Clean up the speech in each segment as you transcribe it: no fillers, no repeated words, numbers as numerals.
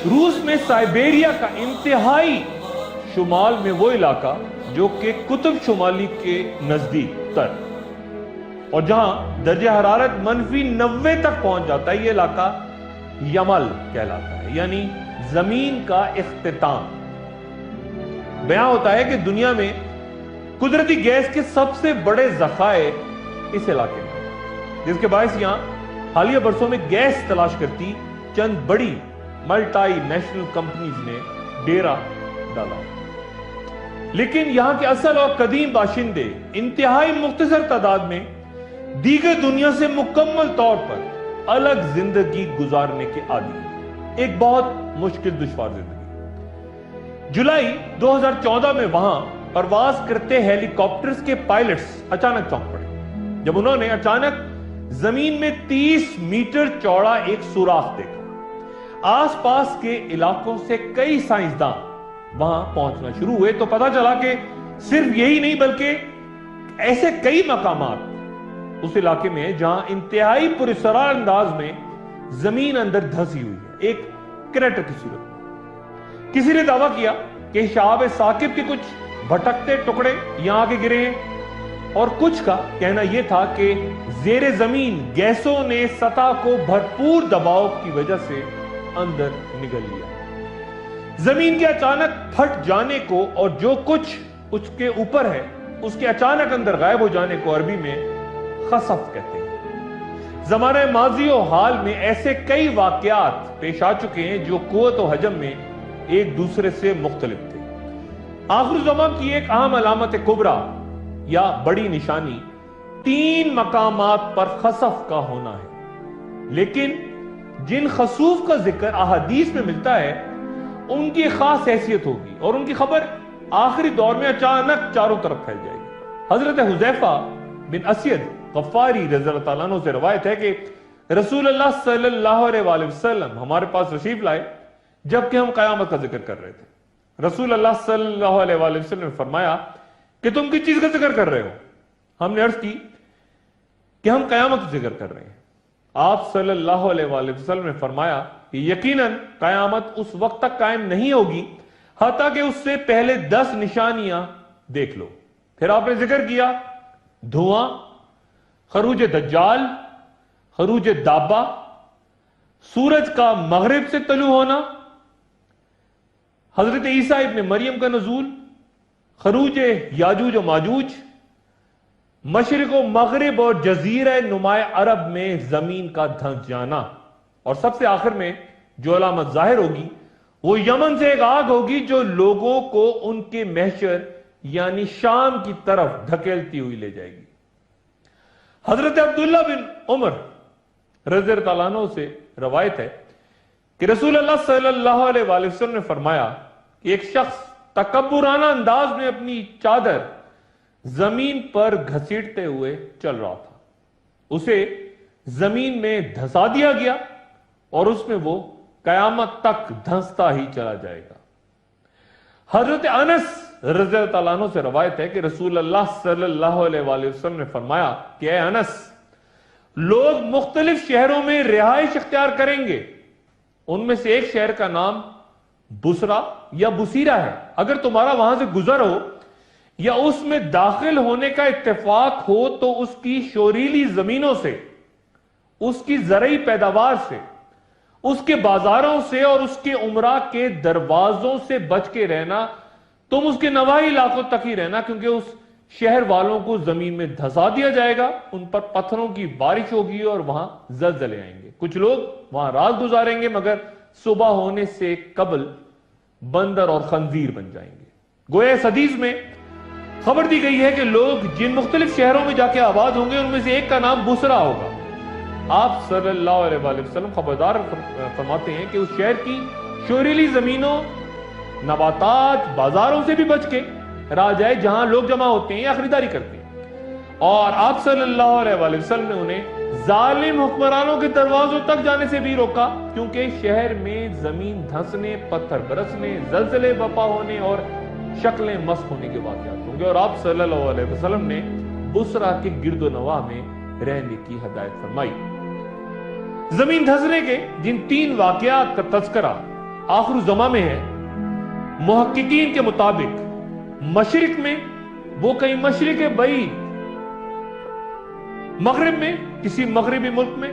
روس میں سائبیریا کا انتہائی شمال میں وہ علاقہ جو کہ قطب شمالی کے نزدیک تر اور جہاں درجہ حرارت -90 تک پہنچ جاتا ہے، یہ علاقہ یمل کہلاتا ہے، یعنی زمین کا اختتام۔ بیان ہوتا ہے کہ دنیا میں قدرتی گیس کے سب سے بڑے ذخائر اس علاقے میں، جس کے باعث یہاں حالیہ برسوں میں گیس تلاش کرتی چند بڑی ملٹی نیشنل کمپنیز نے ڈیرا ڈالا۔ لیکن یہاں کے اصل اور قدیم باشندے انتہائی مختصر تعداد میں دیگر دنیا سے مکمل طور پر الگ زندگی گزارنے کے عادی ہیں، ایک بہت مشکل دشوار زندگی۔ جولائی 2014 میں وہاں پرواز کرتے ہیلی کاپٹرز کے پائلٹس اچانک چونک پڑے جب انہوں نے اچانک زمین میں 30 میٹر چوڑا ایک سوراخ دیکھا۔ آس پاس کے علاقوں سے کئی سائنسداں وہاں پہنچنا شروع ہوئے تو پتا چلا کہ صرف یہی نہیں بلکہ ایسے کئی مقامات اس علاقے میں جہاں انتہائی پراسرار انداز میں زمین اندر دھسی ہوئی ہے، ایک کریٹر کی صورت میں۔ کسی نے دعویٰ کیا کہ شہاب ثاقب کے کچھ بھٹکتے ٹکڑے یہاں آ کے گرے ہیں، اور کچھ کا کہنا یہ تھا کہ زیر زمین گیسوں نے سطح کو بھرپور دباؤ کی وجہ سے اندر نگل لیا۔ زمین کے اچانک پھٹ جانے کو اور جو کچھ اس کے اوپر ہے اس کے اچانک اندر غائب ہو جانے کو عربی میں خسف کہتے ہیں۔ زمانہ ماضی و حال میں ایسے کئی واقعات پیش آ چکے ہیں جو قوت و حجم میں ایک دوسرے سے مختلف تھے۔ آخر زمان کی ایک اہم علامت کبریٰ یا بڑی نشانی 3 مقامات پر خسف کا ہونا ہے، لیکن جن خسوف کا ذکر احادیث میں ملتا ہے ان کی خاص حیثیت ہوگی اور ان کی خبر آخری دور میں اچانک چاروں طرف پھیل جائے گی۔ حضرت حذیفہ بن اسید غفاری رضی اللہ تعالیٰ عنہ سے روایت ہے کہ رسول اللہ صلی اللہ علیہ وآلہ وسلم ہمارے پاس تشریف لائے جبکہ ہم قیامت کا ذکر کر رہے تھے۔ رسول اللہ صلی اللہ علیہ وآلہ وسلم نے فرمایا کہ تم کس چیز کا ذکر کر رہے ہو؟ ہم نے عرض کی کہ ہم قیامت کا ذکر کر رہے ہیں۔ آپ صلی اللہ علیہ وآلہ وسلم نے فرمایا کہ یقیناً قیامت اس وقت تک قائم نہیں ہوگی حتیٰ کہ اس سے پہلے 10 نشانیاں دیکھ لو۔ پھر آپ نے ذکر کیا دھواں، خروج دجال، خروج دابہ، سورج کا مغرب سے طلوع ہونا، حضرت عیسیٰ ابن مریم کا نزول، خروج یاجوج و ماجوج، مشرق و مغرب اور جزیرہ نمائے عرب میں زمین کا دھنس جانا، اور سب سے آخر میں جو علامت ظاہر ہوگی وہ یمن سے ایک آگ ہوگی جو لوگوں کو ان کے محشر یعنی شام کی طرف دھکیلتی ہوئی لے جائے گی۔ حضرت عبداللہ بن عمر رضی اللہ عنہ سے روایت ہے کہ رسول اللہ صلی اللہ علیہ وآلہ وسلم نے فرمایا کہ ایک شخص تکبرانہ انداز میں اپنی چادر زمین پر گھسیٹتے ہوئے چل رہا تھا، اسے زمین میں دھسا دیا گیا اور اس میں وہ قیامت تک دھنستا ہی چلا جائے گا۔ حضرت انس رضی اللہ عنہ سے روایت ہے کہ رسول اللہ صلی اللہ علیہ وآلہ وسلم نے فرمایا کہ اے انس، لوگ مختلف شہروں میں رہائش اختیار کریں گے، ان میں سے ایک شہر کا نام بصرہ یا بصیرہ ہے، اگر تمہارا وہاں سے گزر ہو یا اس میں داخل ہونے کا اتفاق ہو تو اس کی شوریلی زمینوں سے، اس کی زرعی پیداوار سے، اس کے بازاروں سے اور اس کے عمرہ کے دروازوں سے بچ کے رہنا، تم اس کے نواحی علاقوں تک ہی رہنا، کیونکہ اس شہر والوں کو زمین میں دھسا دیا جائے گا، ان پر پتھروں کی بارش ہوگی اور وہاں زلزلے آئیں گے، کچھ لوگ وہاں رات گزاریں گے مگر صبح ہونے سے قبل بندر اور خنزیر بن جائیں گے۔ گویا اس حدیث میں خبر دی گئی ہے کہ لوگ جن مختلف شہروں میں جا کے آباد ہوں گے ان میں سے ایک کا نام بصرہ ہوگا۔ آپ صلی اللہ علیہ وآلہ وسلم خبردار فرماتے ہیں کہ اس شہر کی شوریلی زمینوں، نباتات، بازاروں سے بھی بچ کے رہ جائے جہاں لوگ جمع ہوتے ہیں یا خریداری کرتے ہیں، اور آپ صلی اللہ علیہ وآلہ وسلم نے انہیں ظالم حکمرانوں کے دروازوں تک جانے سے بھی روکا، کیونکہ شہر میں زمین دھنسنے، پتھر برسنے، زلزلے برپا ہونے اور شکلیں مسخ ہونے کے واقعات ہوں گے، اور آپ صلی اللہ علیہ وسلم نے بصرہ کے گرد و نواح میں رہنے کی ہدایت فرمائی۔ زمین دھسنے کے جن 3 واقعات کا تذکرہ آخر زمان میں ہے. محققین کے مطابق مشرق میں وہ کہیں مشرق بعید، مغرب میں کسی مغربی ملک میں،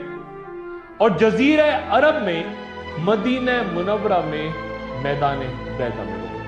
اور جزیرہ عرب میں مدینہ منورہ میں میدان بیضا میں.